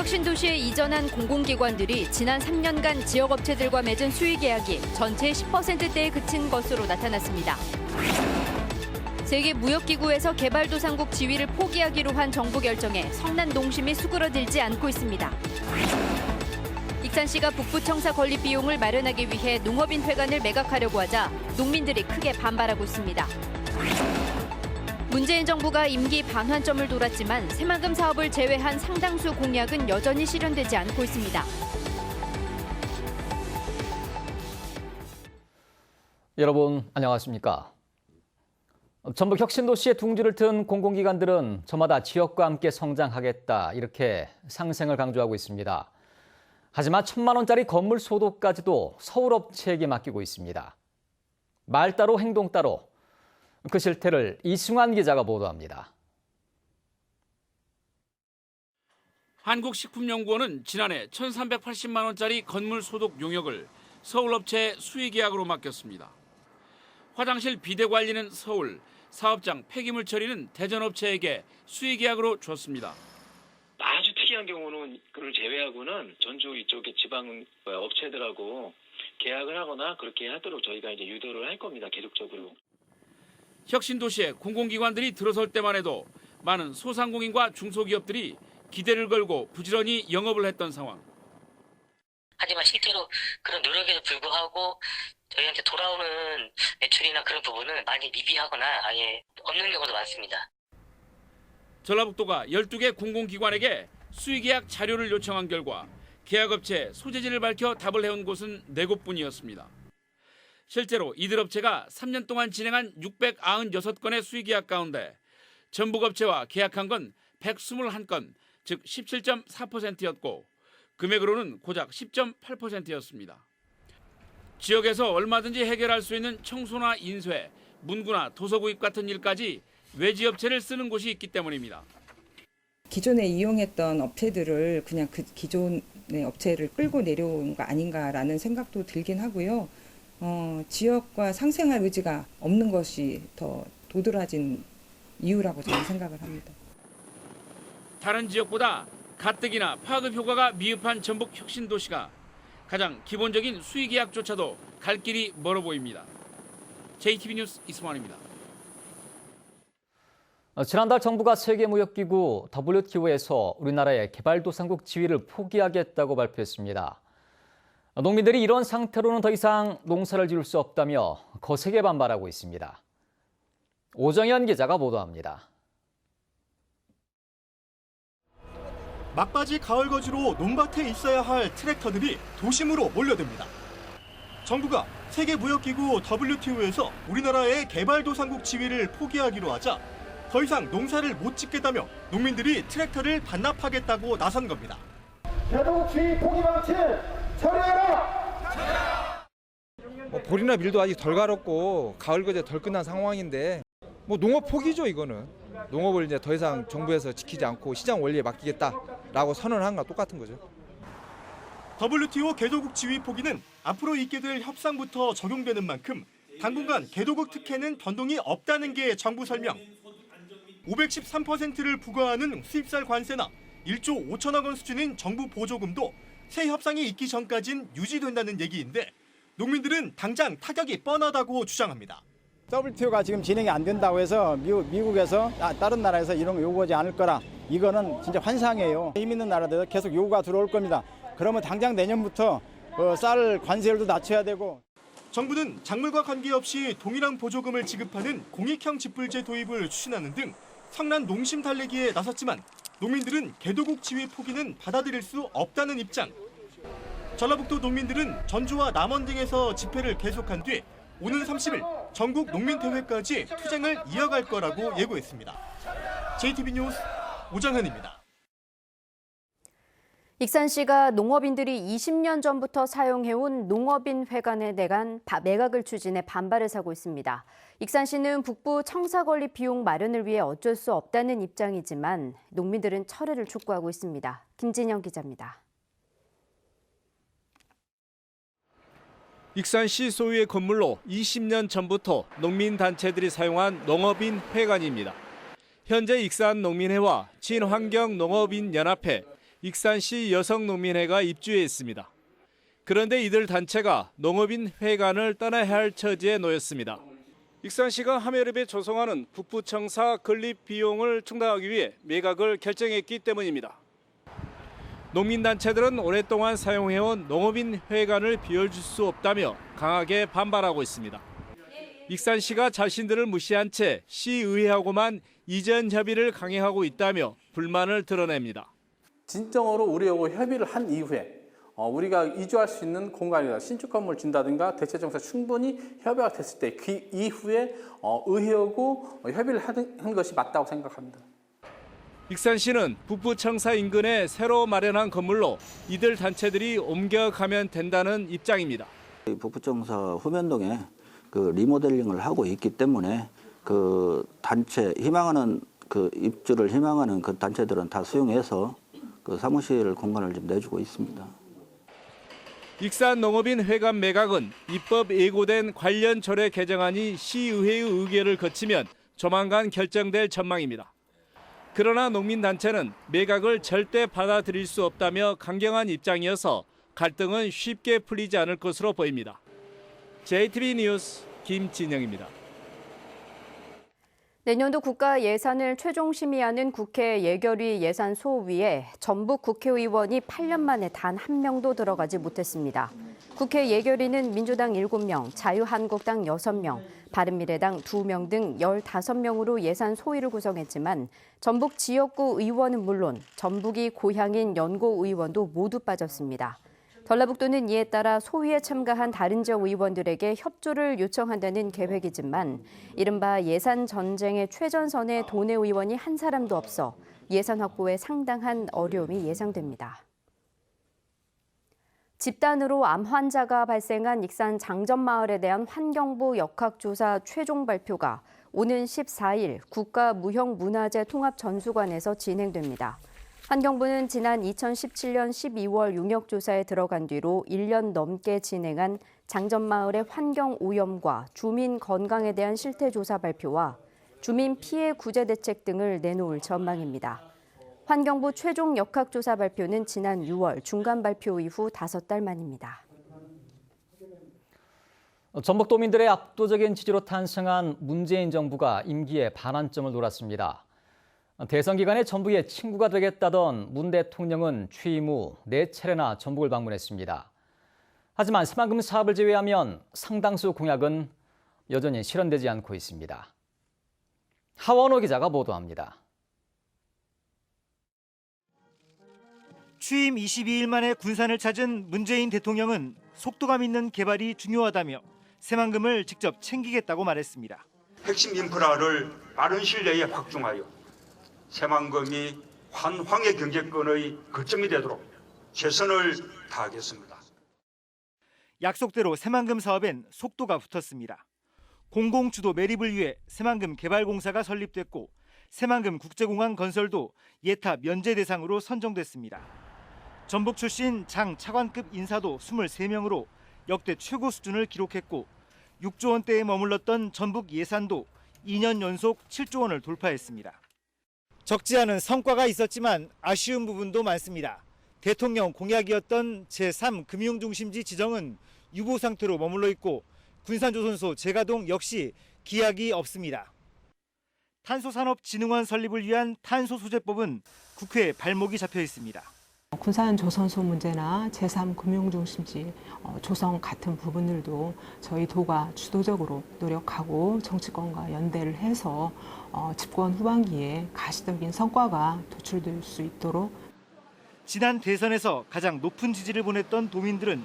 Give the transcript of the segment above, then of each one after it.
혁신도시에 이전한 공공기관들이 지난 3년간 지역업체들과 맺은 수의계약이 전체의 10%대에 그친 것으로 나타났습니다. 세계무역기구에서 개발도상국 지위를 포기하기로 한 정부 결정에 성난 농심이 수그러들지 않고 있습니다. 익산시가 북부청사 건립 비용을 마련하기 위해 농업인회관을 매각하려고 하자 농민들이 크게 반발하고 있습니다. 문재인 정부가 임기 반환점을 돌았지만 새만금 사업을 제외한 상당수 공약은 여전히 실현되지 않고 있습니다. 여러분 안녕하십니까? 전북 혁신도시의 둥지를 튼 공공기관들은 저마다 지역과 함께 성장하겠다 이렇게 상생을 강조하고 있습니다. 하지만 1,000만 원짜리 건물 소도까지도 서울업체에게 맡기고 있습니다. 말 따로 행동 따로. 그 실태를 이승환 기자가 보도합니다. 한국식품연구원은 지난해 1,380만 원짜리 건물 소독 용역을 서울업체에 수의계약으로 맡겼습니다. 화장실 비대 관리는 서울, 사업장 폐기물 처리는 대전업체에게 수의계약으로 줬습니다. 아주 특이한 경우는 그를 제외하고는 전주 이쪽의 지방 업체들하고 계약을 하거나 그렇게 하도록 저희가 이제 유도를 할 겁니다. 계속적으로. 혁신도시에 공공기관들이 들어설 때만 해도 많은 소상공인과 중소기업들이 기대를 걸고 부지런히 영업을 했던 상황. 하지만 실제로 그런 노력에도 불구하고 저희한테 돌아오는 매출이나 그런 부분은 많이 미비하거나 아예 없는 경우도 많습니다. 전라북도가 12개 공공기관에게 수의계약 자료를 요청한 결과 계약업체 소재지를 밝혀 답을 해온 곳은 4곳뿐이었습니다. 실제로 이들 업체가 3년 동안 진행한 696건의 수의계약 가운데 전북업체와 계약한 건 121건, 즉 17.4%였고 금액으로는 고작 10.8%였습니다. 지역에서 얼마든지 해결할 수 있는 청소나 인쇄, 문구나 도서 구입 같은 일까지 외지업체를 쓰는 곳이 있기 때문입니다. 기존에 이용했던 업체들을 그냥 그 기존의 업체를 끌고 내려온 거 아닌가라는 생각도 들긴 하고요. 지역과 상생할 의지가 없는 것이 더 도드라진 이유라고 저는 생각을 합니다. 다른 지역보다 가뜩이나 파급 효과가 미흡한 전북 혁신도시가 가장 기본적인 수의계약조차도 갈 길이 멀어 보입니다. JTB 뉴스 이승환입니다. 지난달 정부가 세계무역기구 WTO에서 우리나라의 개발도상국 지위를 포기하겠다고 발표했습니다. 농민들이 이런 상태로는 더 이상 농사를 지을 수 없다며 거세게 반발하고 있습니다. 오정현 기자가 보도합니다. 막바지 가을 거지로 논밭에 있어야 할 트랙터들이 도심으로 몰려듭니다. 정부가 세계무역기구 WTO에서 우리나라의 개발도상국 지위를 포기하기로 하자 더 이상 농사를 못 짓겠다며 농민들이 트랙터를 반납하겠다고 나선 겁니다. 개도국 지위 포기 방침 처리해라! 볼이나 밀도 아직 덜 갈았고 가을 거제 덜 끝난 상황인데 농업 포기죠. 이거는 농업을 이제 더 이상 정부에서 지키지 않고 시장 원리에 맡기겠다라고 선언한 거랑 똑같은 거죠. WTO 개도국 지위 포기는 앞으로 있게 될 협상부터 적용되는 만큼 당분간 개도국 특혜는 변동이 없다는 게 정부 설명. 513%를 부과하는 수입살 관세나 1조 5천억 원 수준인 정부 보조금도 새 협상이 있기 전까진 유지된다는 얘기인데 농민들은 당장 타격이 뻔하다고 주장합니다. WTO가 지금 진행이 안 된다고 해서 미국에서 다른 나라에서 이런 거 요구하지 않을 거라 이거는 진짜 환상이에요. 힘 있는 나라들 계속 요구가 들어올 겁니다. 그러면 당장 내년부터 쌀 관세율도 낮춰야 되고. 정부는 작물과 관계없이 동일한 보조금을 지급하는 공익형 직불제 도입을 추진하는 등 성난 농심 달래기에 나섰지만 농민들은 개도국 지위 포기는 받아들일 수 없다는 입장. 전라북도 농민들은 전주와 남원 등에서 집회를 계속한 뒤 오는 30일 전국 농민대회까지 투쟁을 이어갈 거라고 예고했습니다. JTB 뉴스 오정현입니다. 익산시가 농업인들이 20년 전부터 사용해온 농업인회관에 대한 매각을 추진해 반발을 사고 있습니다. 익산시는 북부 청사 건립 비용 마련을 위해 어쩔 수 없다는 입장이지만 농민들은 철회를 촉구하고 있습니다. 김진영 기자입니다. 익산시 소유의 건물로 20년 전부터 농민단체들이 사용한 농업인회관입니다. 현재 익산농민회와 친환경농업인연합회, 익산시 여성농민회가 입주해 있습니다. 그런데 이들 단체가 농업인 회관을 떠나야 할 처지에 놓였습니다. 익산시가 하메르베 조성하는 북부청사 건립 비용을 충당하기 위해 매각을 결정했기 때문입니다. 농민단체들은 오랫동안 사용해온 농업인 회관을 비워줄 수 없다며 강하게 반발하고 있습니다. 익산시가 자신들을 무시한 채 시의회하고만 이전 협의를 강행하고 있다며 불만을 드러냅니다. 진정으로 우리하고 협의를 한 이후에 우리가 이주할 수 있는 공간이나 신축 건물을 준다든가 대체 정책 충분히 협의가 됐을 때 그 이후에 의회하고 협의를 하는 것이 맞다고 생각합니다. 익산시는 북부청사 인근에 새로 마련한 건물로 이들 단체들이 옮겨가면 된다는 입장입니다. 북부청사 후면동에 그 리모델링을 하고 있기 때문에 그 단체 희망하는 그 입주를 희망하는 그 단체들은 다 수용해서 그 사무실 공간을 좀 내주고 있습니다. 익산 농업인 회관 매각은 입법 예고된 관련 조례 개정안이 시의회의 의결을 거치면 조만간 결정될 전망입니다. 그러나 농민단체는 매각을 절대 받아들일 수 없다며 강경한 입장이어서 갈등은 쉽게 풀리지 않을 것으로 보입니다. JTBC 뉴스 김진영입니다. 내년도 국가 예산을 최종 심의하는 국회 예결위 예산소위에 전북 국회의원이 8년 만에 단 한 명도 들어가지 못했습니다. 국회 예결위는 민주당 7명, 자유한국당 6명, 바른미래당 2명 등 15명으로 예산소위를 구성했지만 전북 지역구 의원은 물론 전북이 고향인 연고 의원도 모두 빠졌습니다. 전라북도는 이에 따라 소위에 참가한 다른 지역 의원들에게 협조를 요청한다는 계획이지만 이른바 예산 전쟁의 최전선에 도내 의원이 한 사람도 없어 예산 확보에 상당한 어려움이 예상됩니다. 집단으로 암 환자가 발생한 익산 장전마을에 대한 환경부 역학조사 최종 발표가 오는 14일 국가무형문화재 통합전수관에서 진행됩니다. 환경부는 지난 2017년 12월 용역조사에 들어간 뒤로 1년 넘게 진행한 장전마을의 환경오염과 주민 건강에 대한 실태조사 발표와 주민 피해 구제 대책 등을 내놓을 전망입니다. 환경부 최종 역학조사 발표는 지난 6월 중간 발표 이후 5달 만입니다. 전북도민들의 압도적인 지지로 탄생한 문재인 정부가 임기에 반환점을 돌았습니다. 대선 기간에 전북의 친구가 되겠다던 문 대통령은 취임 후 4차례나 전북을 방문했습니다. 하지만 새만금 사업을 제외하면 상당수 공약은 여전히 실현되지 않고 있습니다. 하원호 기자가 보도합니다. 취임 22일 만에 군산을 찾은 문재인 대통령은 속도감 있는 개발이 중요하다며 새만금을 직접 챙기겠다고 말했습니다. 핵심 인프라를 빠른 시일 내에 확충하여 새만금이 환황의 경제권의 거점이 되도록 최선을 다하겠습니다. 약속대로 새만금 사업엔 속도가 붙었습니다. 공공주도 매립을 위해 새만금 개발공사가 설립됐고 새만금 국제공항 건설도 예타 면제 대상으로 선정됐습니다. 전북 출신 장 차관급 인사도 23명으로 역대 최고 수준을 기록했고 6조 원대에 머물렀던 전북 예산도 2년 연속 7조 원을 돌파했습니다. 적지 않은 성과가 있었지만 아쉬운 부분도 많습니다. 대통령 공약이었던 제3금융중심지 지정은 유보 상태로 머물러 있고 군산조선소 재가동 역시 기약이 없습니다. 탄소산업진흥원 설립을 위한 탄소소재법은 국회에 발목이 잡혀 있습니다. 군산조선소 문제나 제3금융중심지 조성 같은 부분들도 저희 도가 주도적으로 노력하고 정치권과 연대를 해서 집권 후반기에 가시적인 성과가 도출될 수 있도록. 지난 대선에서 가장 높은 지지를 보냈던 도민들은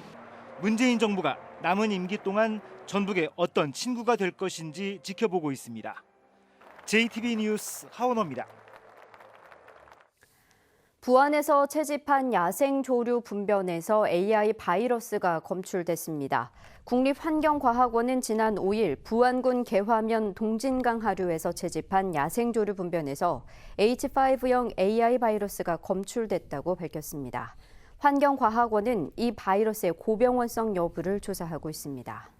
문재인 정부가 남은 임기 동안 전북의 어떤 친구가 될 것인지 지켜보고 있습니다. JTBC 뉴스 하원호입니다. 부안에서 채집한 야생 조류 분변에서 AI 바이러스가 검출됐습니다. 국립환경과학원은 지난 5일 부안군 개화면 동진강 하류에서 채집한 야생 조류 분변에서 H5형 AI 바이러스가 검출됐다고 밝혔습니다. 환경과학원은 이 바이러스의 고병원성 여부를 조사하고 있습니다.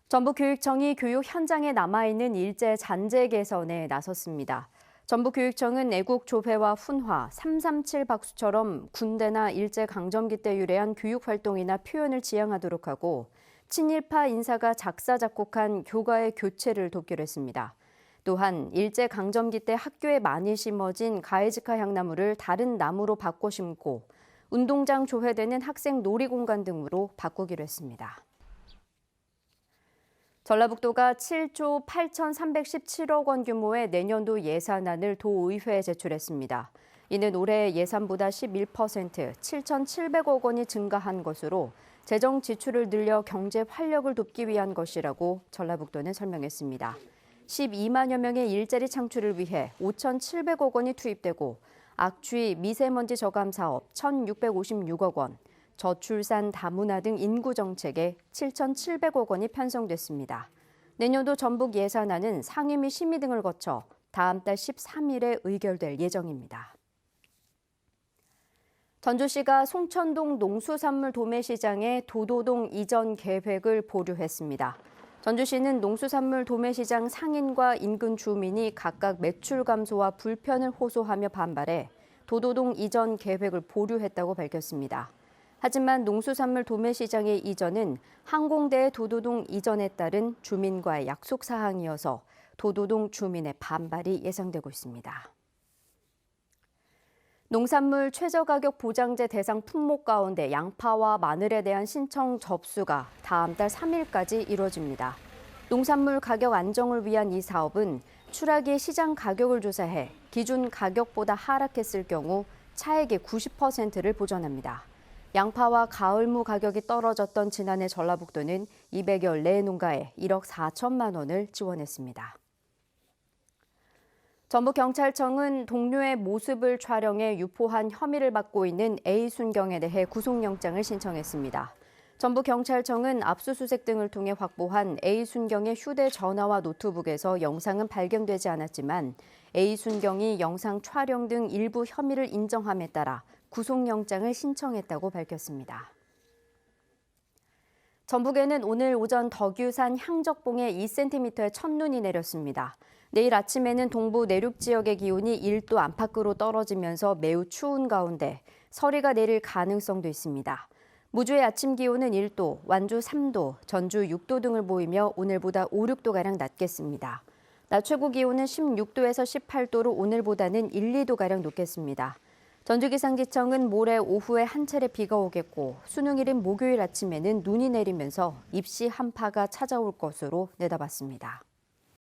전북교육청이 교육 현장에 남아있는 일제 잔재 개선에 나섰습니다. 전북교육청은 애국조회와 훈화, 337 박수처럼 군대나 일제강점기 때 유래한 교육활동이나 표현을 지향하도록 하고 친일파 인사가 작사, 작곡한 교가의 교체를 돕기로 했습니다. 또한 일제강점기 때 학교에 많이 심어진 가에즈카 향나무를 다른 나무로 바꿔 심고 운동장 조회되는 학생 놀이공간 등으로 바꾸기로 했습니다. 전라북도가 7조 8,317억 원 규모의 내년도 예산안을 도의회에 제출했습니다. 이는 올해 예산보다 11%, 7,700억 원이 증가한 것으로 재정 지출을 늘려 경제 활력을 돕기 위한 것이라고 전라북도는 설명했습니다. 12만여 명의 일자리 창출을 위해 5,700억 원이 투입되고 악취, 미세먼지 저감 사업 1,656억 원, 저출산 다문화 등 인구 정책에 7,700억 원이 편성됐습니다. 내년도 전북 예산안은 상임위 심의 등을 거쳐 다음 달 13일에 의결될 예정입니다. 전주시가 송천동 농수산물 도매시장의 도도동 이전 계획을 보류했습니다. 전주시는 농수산물 도매시장 상인과 인근 주민이 각각 매출 감소와 불편을 호소하며 반발해 도도동 이전 계획을 보류했다고 밝혔습니다. 하지만 농수산물 도매시장의 이전은 항공대의 도도동 이전에 따른 주민과의 약속 사항이어서 도도동 주민의 반발이 예상되고 있습니다. 농산물 최저가격 보장제 대상 품목 가운데 양파와 마늘에 대한 신청 접수가 다음 달 3일까지 이뤄집니다. 농산물 가격 안정을 위한 이 사업은 출하기 시장 가격을 조사해 기준 가격보다 하락했을 경우 차액의 90%를 보전합니다. 양파와 가을무 가격이 떨어졌던 지난해 전라북도는 200여 농가에 1억 4천만 원을 지원했습니다. 전북경찰청은 동료의 모습을 촬영해 유포한 혐의를 받고 있는 A순경에 대해 구속영장을 신청했습니다. 전북경찰청은 압수수색 등을 통해 확보한 A순경의 휴대전화와 노트북에서 영상은 발견되지 않았지만 A순경이 영상 촬영 등 일부 혐의를 인정함에 따라 구속영장을 신청했다고 밝혔습니다. 전북에는 오늘 오전 덕유산 향적봉에 2cm의 첫눈이 내렸습니다. 내일 아침에는 동부 내륙 지역의 기온이 1도 안팎으로 떨어지면서 매우 추운 가운데 서리가 내릴 가능성도 있습니다. 무주의 아침 기온은 1도, 완주 3도, 전주 6도 등을 보이며 오늘보다 5, 6도가량 낮겠습니다. 낮 최고 기온은 16도에서 18도로 오늘보다는 1, 2도가량 높겠습니다. 전주기상지청은 모레 오후에 한 차례 비가 오겠고 수능일인 목요일 아침에는 눈이 내리면서 입시 한파가 찾아올 것으로 내다봤습니다.